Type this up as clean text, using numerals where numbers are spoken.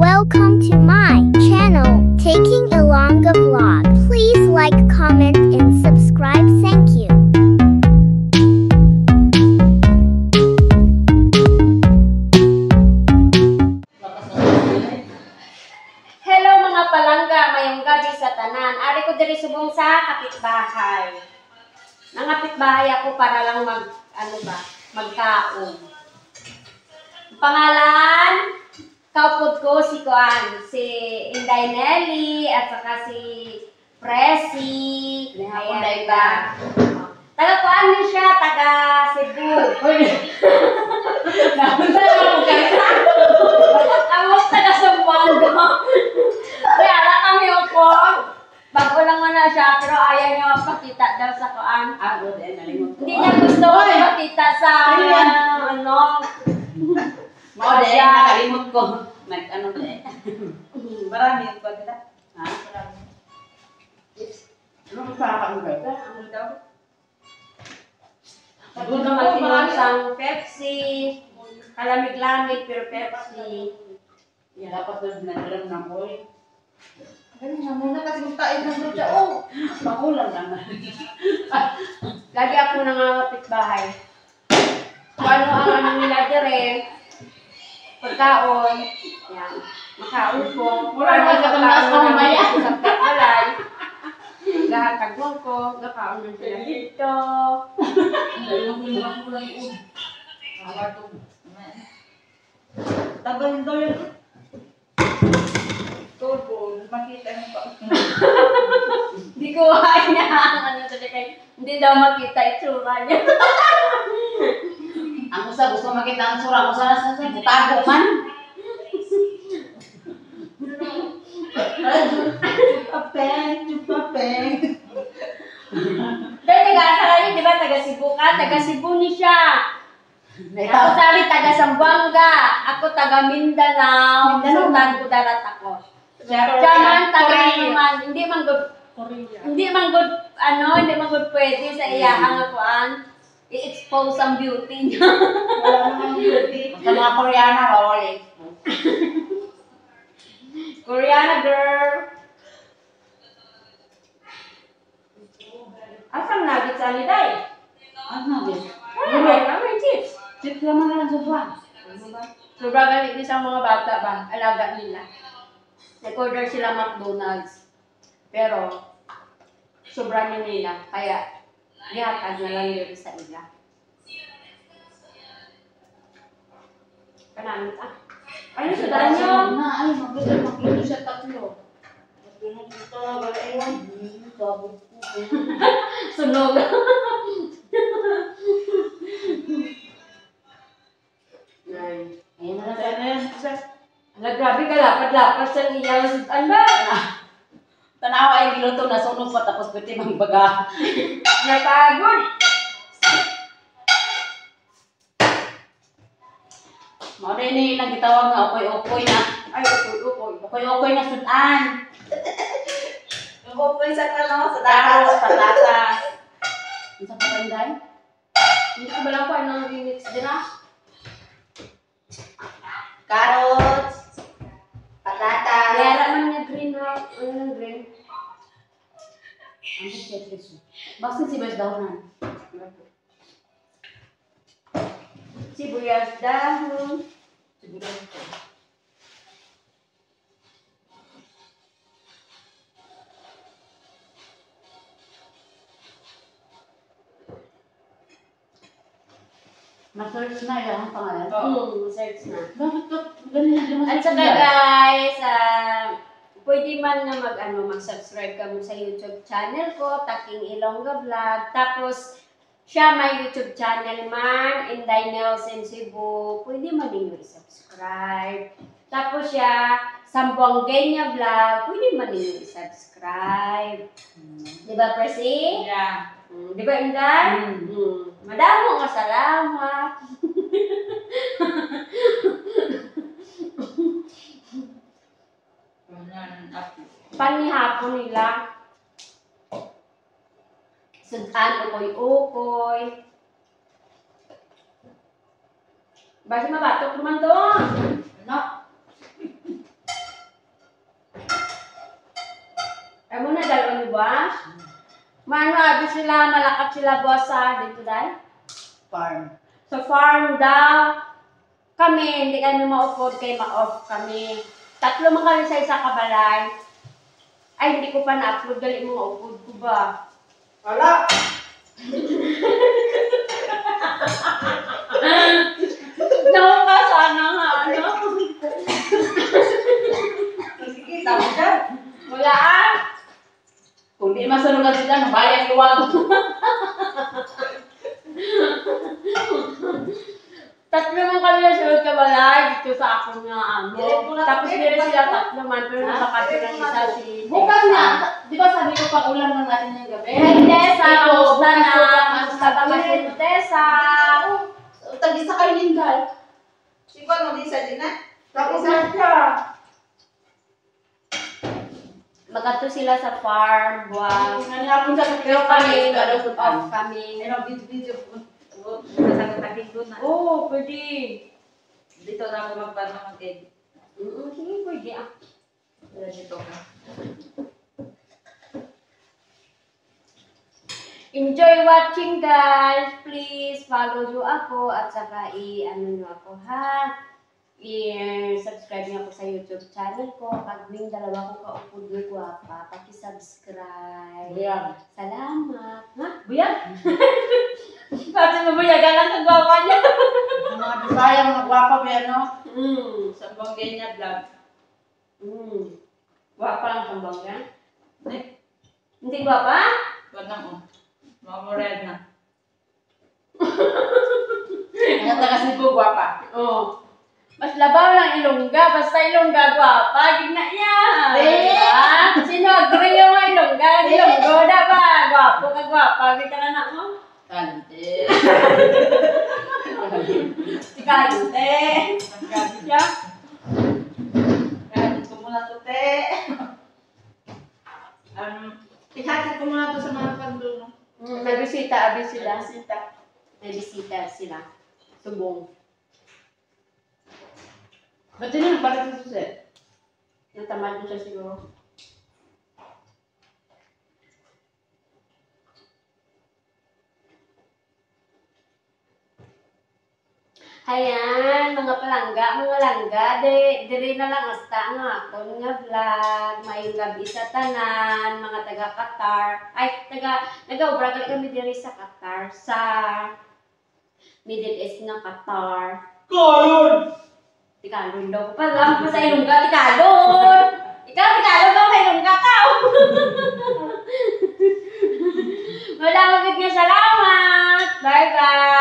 Welcome to my channel, Taking Ilongga Vlog. Please like, comment, and subscribe. Thank you. Hello mga palangga, mayong gabi sa tanan. Ari ko diri subong sa kapitbahay. Nangapitbahay ako para lang magkaon. Pangalan, kaupod ko si Inday Nelly at saka si Presi. Ayan ba? Taga Kuan din siya, taga Cebu. Amos taga Zamboanga. Kaya ala kami ako. Bago lang na siya, pero ayaw niya magpakita daw sa Kuan. Hindi niya gusto magpakita sa Mau deh, nakalimut ko. Nag-ano deh. Marami ba kita? Ha? Ano pa ka mo ba? Ano daw? Pagod naman tinusang Pepsi. Kalamig-lamig pero Pepsi. Ya, dapat doon nadaram ng oil. Ganun na muna kasi magkain ng lucha. Oh! Makulang naman. Lagi ako nangangapit bahay. Kung ano ang ano nila dire, pagkaon, yan, makaon ko. Wala naman katamdas ka mamaya. Sa kakalay. Gahatagwan ko, gakaon din sila dito. Tagal daw yan. Todo, makita mo pa. Hindi ko kaya ang ano talaga. Hindi daw makita itsura niya. Ang gusto makita ang sura ko sa butago man. Chupapeng. Dahil taga-asala di ba? Taga Cebu ka? Taga Cebu ni siya. Ako sabi taga Zamboanga. Ako taga Mindanao. Sultan Kudarat ako. Siya man taga naman. Hindi man good pwede sa iyahang akuan. I-expose ang beauty niya. Wala namang beauty. Sa mga Koreana, bawal i-expose. Koreana girl. Asang nuggets ani day? Ano din? Wala, may chips. Chips naman lang sa buwan. Sobrang galit ni sa mga bata ba? Alaga nila. Nag-order sila McDonald's. Pero, sobrang nila. Kaya, ihatag na lang yun sa ila. Kanamit Ano sa danyo? Ay, magkita siya tatlo. Magkita dito, wala ewan. Sabog po. Sunog. Ayun na lang sa Grabe ka, lapad-lapad sa iyang sudan ba? tanawa ay giluto na sunog pa tapos pwede magbaga. Napagod. Mao din ni nagitawag nga okoy-okoy na. Ay, ukoy-ukoy. Okoy-okoy na sudan. Okoy sa kano, sa Tapos dagat. patatas. Unsa pa kanday? Hindi ko ba lang kung anong remix din Carrots. Patatas. Yara man niya green rock. Ano ng green? Ang tetris. Bakit si Bes daw Sibuyas dahon. Siguro ito. Ma-search na yan ang pangalan. Search na. Bakit ka ganyan naman At saka guys, pwede man na mag-subscribe ka mo sa YouTube channel ko, Taking Ilongga Vlog. Tapos, siya may YouTube channel man, Inday Nelson Cebu. Pwede man ninyo i-subscribe. Tapos siya, Zamboanga Vlog. Pwede man ninyo i-subscribe. Diba, Presi? Yeah. Diba, Inday? Madamo nga salamat. Panihapon nila. Sudan, ukoy-ukoy. Basta mabatok naman doon. No. buwas. Mano, abi sila, malakat sila buwas sa dito dahil. Farm. Sa farm daw. Kami, hindi kami ma-upload kay ma-off kami. 3 man kami sa isa kabalay. Ay, hindi ko pa na-upload. Dali mo ma-upload ko ba? Wala. Naku sana nga, ano? Nakikita mo dyan. Wala ah. Kung di masunugan sila, bayang iwag. 3 man kami na sunod kabalay dito sa ako nga ano. Tapos meron sila 3 man, pero nakakatira ng isa si Bukas na. Di ba sabi ko pag ulan lang natin yung gabi? Hey, Tessa! Kamusta na? Kamusta Kamusta ka si Tessa? Tag-isa kayo linggal. Sikon mo din sa dinan. Tapos Isa. siya. Magkato sila sa farm, buwan. Nangyapon sa Pero kami, off. off kami. Pero video sa takin doon na. Oo, pwede. Dito na ako magparang mag-edit. Sige, pwede ah. Pero dito ka. Enjoy watching guys. Please follow nyo ako at saka i-ano nyo ako ha. I-subscribe nyo ako sa YouTube channel ko. Pag may 2 kong kaupod nyo guwapa, paki-subscribe. Buyag. Salamat. Ha? Buyag? Kasi mabuyagan lang sa guwapa niya. Ang mga Bisaya, mga gwapa ba yan, no? Sa Banggay niya vlog. Guwapa lang sa bangga. Eh, Hindi guwapa? wag na mo. Mga mored na. Mga taga Cebu, gwapa. Oo. Mas labaw lang Ilongga. Basta Ilongga guwapa. Gigna yan. Diba? Sino agree yung mga Ilongga? Ilonggo na ba? Guwapo ka guwapa. Gita na na mo. Kante. Si Kalute. Siya? Kante ko muna to, te. Ihatid ko muna to sa mga kando, no? May bisita. Abi sila. Sita. May bisita sila. Subong. Ba't yun ang bakit sa suset? Natamad ko siya siguro. Ayan, mga langga, dire na lang hasta nga ako nga vlog, may gabi sa tanan, mga taga Qatar, nag-obra kami dire sa Qatar, sa Middle East ng Qatar. Karon! Tikalon daw pa lang pa sa Ilongga, tikalon! Ikaw, tikalon daw sa Ilongga ka! Wala magiging salamat! Bye-bye!